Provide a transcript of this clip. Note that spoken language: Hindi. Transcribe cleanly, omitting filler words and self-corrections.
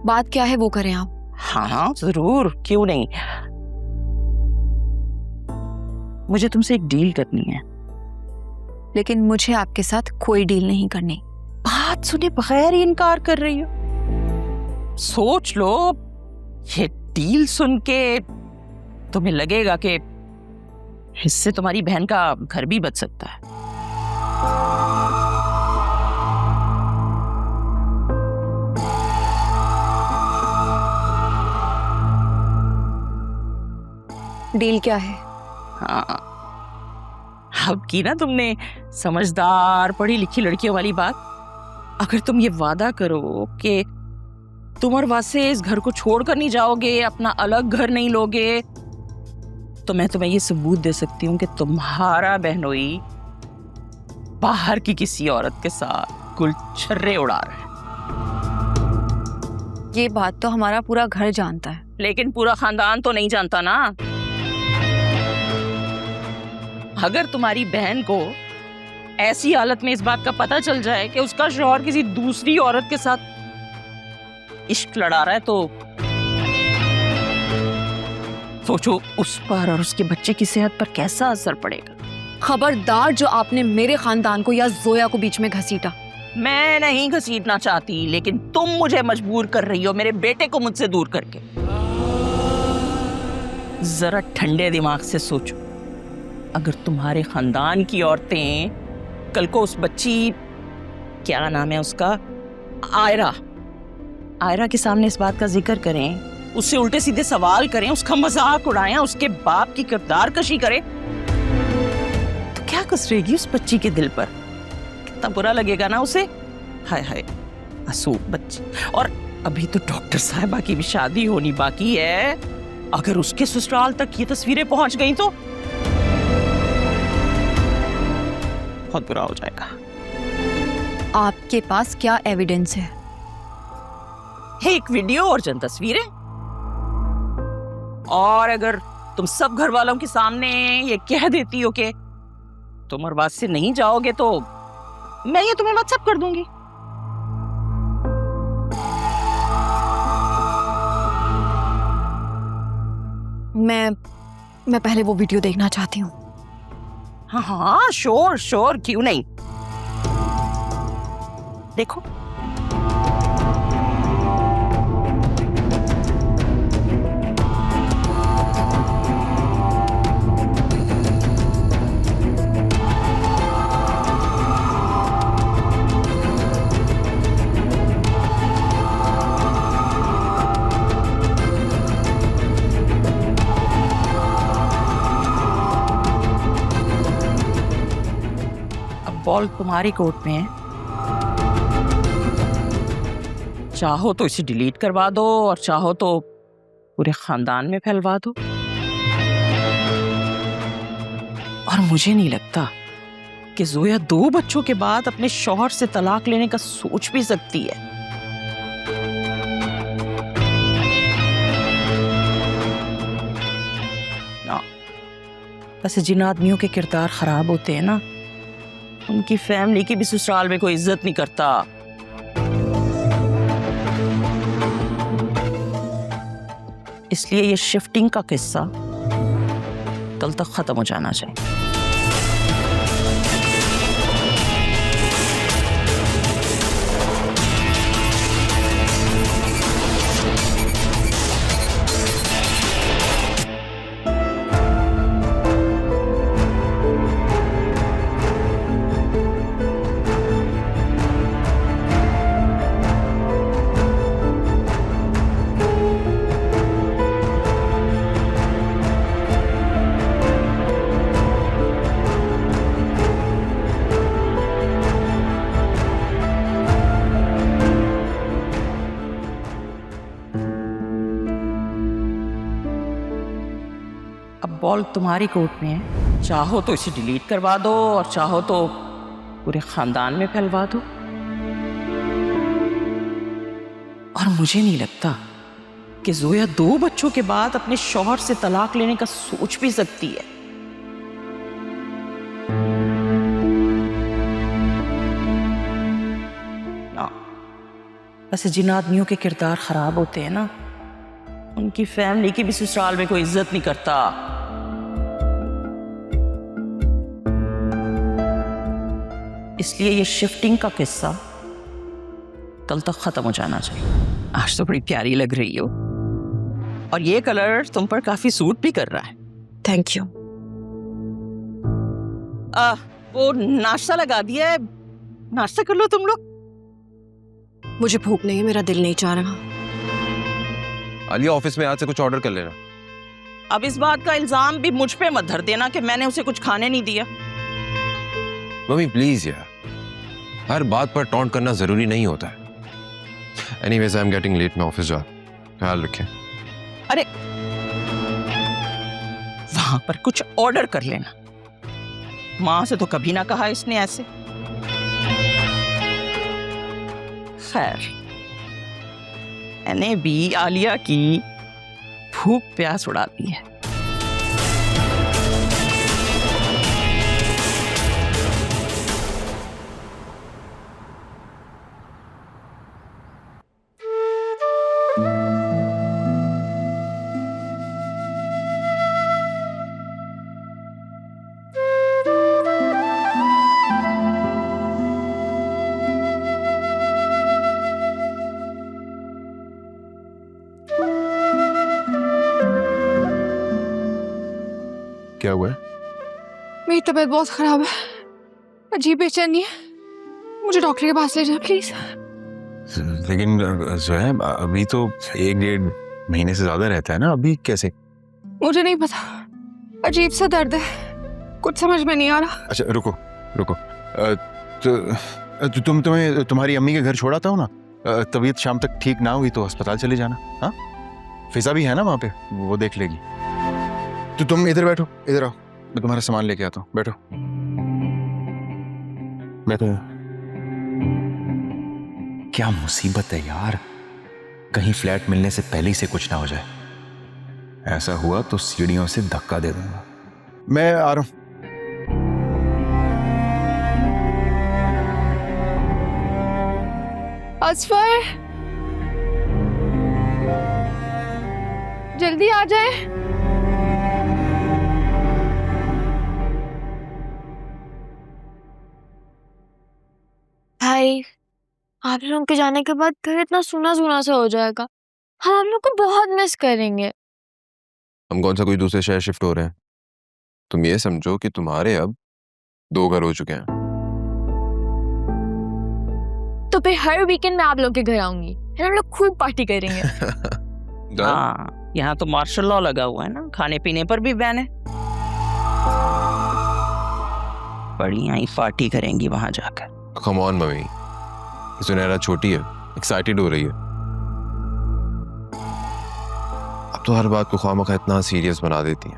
बात क्या है वो करें आप। हाँ हाँ जरूर, क्यों नहीं। मुझे तुमसे एक डील करनी है। लेकिन मुझे आपके साथ कोई डील नहीं करनी। बात सुने बगैर ही इनकार कर रही हो? सोच लो, ये डील सुन के तुम्हें लगेगा कि इससे तुम्हारी बहन का घर भी बच सकता है। डील क्या है? हाँ, अब की ना तुमने समझदार पढ़ी लिखी लड़कियों वाली बात। अगर तुम ये वादा करो कि तुम और वासे इस घर को छोड़कर नहीं जाओगे, अपना अलग घर नहीं लोगे, तो मैं तुम्हें ये सबूत दे सकती हूँ कि तुम्हारा बहनोई बाहर की किसी औरत के साथ गुलछर्रे उड़ा रहा है। ये बात तो हमारा पूरा घर जानता है। लेकिन पूरा खानदान तो नहीं जानता ना। अगर तुम्हारी बहन को ऐसी हालत में इस बात का पता चल जाए कि उसका शौहर किसी दूसरी औरत के साथ इश्क लड़ा रहा है, तो सोचो उस पर और उसके बच्चे की सेहत पर कैसा असर पड़ेगा। खबरदार जो आपने मेरे खानदान को या जोया को बीच में घसीटा। मैं नहीं घसीटना चाहती, लेकिन तुम मुझे मजबूर कर रही हो मेरे बेटे को मुझसे दूर करके। जरा ठंडे दिमाग से सोचो, अगर तुम्हारे खानदान की औरतें कल को उस बच्ची, क्या नाम है उसका, आयरा के सामने इस बात का जिक्र करें, उससे उल्टे सीधे सवाल करें, उसका मजाक उड़ाएं, उसके बाप की किरदार कशी करें, तो क्या गुजरेगी उस बच्ची के दिल पर? कितना बुरा लगेगा ना उसे। हाय हाय, मासूम बच्ची। और अभी तो डॉक्टर साहिबा की भी शादी होनी बाकी है। अगर उसके ससुराल तक ये तस्वीरें पहुंच गई तो बहुत बुरा हो जाएगा। आपके पास क्या एविडेंस है? एक वीडियो और चंद तस्वीरें। और अगर तुम सब घर वालों के सामने ये कह देती हो कि तुम और बात से नहीं जाओगे, तो मैं ये तुम्हें व्हाट्सएप कर दूंगी। मैं पहले वो वीडियो देखना चाहती हूँ। हाँ हाँ श्योर, क्यों नहीं। देखो, बॉल तुम्हारी कोर्ट में है। चाहो तो इसे डिलीट करवा दो और चाहो तो पूरे खानदान में फैलवा दो। और मुझे नहीं लगता कि जोया 2 बच्चों के बाद अपने शौहर से तलाक लेने का सोच भी सकती है। ना, वैसे जिन आदमियों के किरदार खराब होते हैं ना, उनकी फैमिली की भी ससुराल में कोई इज्जत नहीं करता। इसलिए ये शिफ्टिंग का किस्सा कल तक खत्म हो जाना चाहिए। बॉल तुम्हारी कोर्ट में है। चाहो तो इसे डिलीट करवा दो और चाहो तो पूरे खानदान में फैलवा दो। और मुझे नहीं लगता कि जोया 2 बच्चों के बाद अपने शौहर से तलाक लेने का सोच भी सकती है। ना, वैसे जिन आदमियों के किरदार खराब होते हैं ना, उनकी फैमिली की भी ससुराल में कोई इज्जत नहीं करता। इसलिए ये शिफ्टिंग का किस्सा कल तक खत्म हो जाना चाहिए। आज तो बड़ी प्यारी लग रही हो और ये कलर तुम पर काफी सूट भी कर रहा है। Thank you. वो नाश्ता लगा दिया है, नाश्ता कर लो तुम लोग। मुझे भूख नहीं है, मेरा दिल नहीं चाह रहा। आलिया ऑफिस में आज से कुछ ऑर्डर कर लेना। अब इस बात का इल्जाम भी मुझ पे मत धर देना कि मैंने उसे कुछ खाने नहीं दिया। मम्मी प्लीज यार, हर बात पर टॉन्ट करना जरूरी नहीं होता है। Anyways I am getting late, मैं ऑफिस जा, ख्याल रखें। अरे वहां पर कुछ ऑर्डर कर लेना। मां से तो कभी ना कहा इसने ऐसे। खैर, मैंने भी आलिया की भूख प्यास उड़ा दी है। क्या हुआ है? मेरी तबीयत बहुत खराब है, अजीब बेचैनी है, मुझे डॉक्टर के पास ले जाओ प्लीज। लेकिन ज़ोया, अभी तो 1-1.5 महीने से ज्यादा रहता है ना, अभी कैसे? मुझे नहीं पता, अजीब सा दर्द है, कुछ समझ में नहीं आ रहा। अच्छा रुको रुको, तो तुम्हारी अम्मी के घर छोड़ा था ना, तबीयत शाम तक ठीक ना हुई तो अस्पताल चले जाना। हाँ, फिजा भी है ना वहाँ पे, वो देख लेगी। तो तुम इधर बैठो, इधर आओ, मैं तुम्हारा सामान लेके आता हूँ, बैठो बैठो। क्या मुसीबत है यार, कहीं फ्लैट मिलने से पहले ही से कुछ ना हो जाए। ऐसा हुआ तो सीढ़ियों से धक्का दे दूंगा। मैं आ रहा हूं। असफर, जल्दी आ जाए। भाई, आप लोगों के जाने के बाद घर इतना सुना सुना सा हो जाएगा। हम आप लोग को बहुत मिस करेंगे। हम कौन सा कोई दूसरे शहर शिफ्ट हो रहे हैं? तुम ये समझो कि तुम्हारे अब 2 घर हो चुके हैं। तो फिर हर वीकेंड में आप लोग के घर आऊंगी, फिर हम लोग खूब पार्टी करेंगे। हाँ, यहाँ तो मार्शल लॉ लगा हुआ है ना, खाने पीने पर भी बैन है। बढ़िया ही पार्टी करेंगी वहां जाकर। कम ऑन मम्मी, सुनहरा छोटी है, एक्साइटेड हो रही है। अब तो हर बात को खामखा इतना सीरियस बना देती है।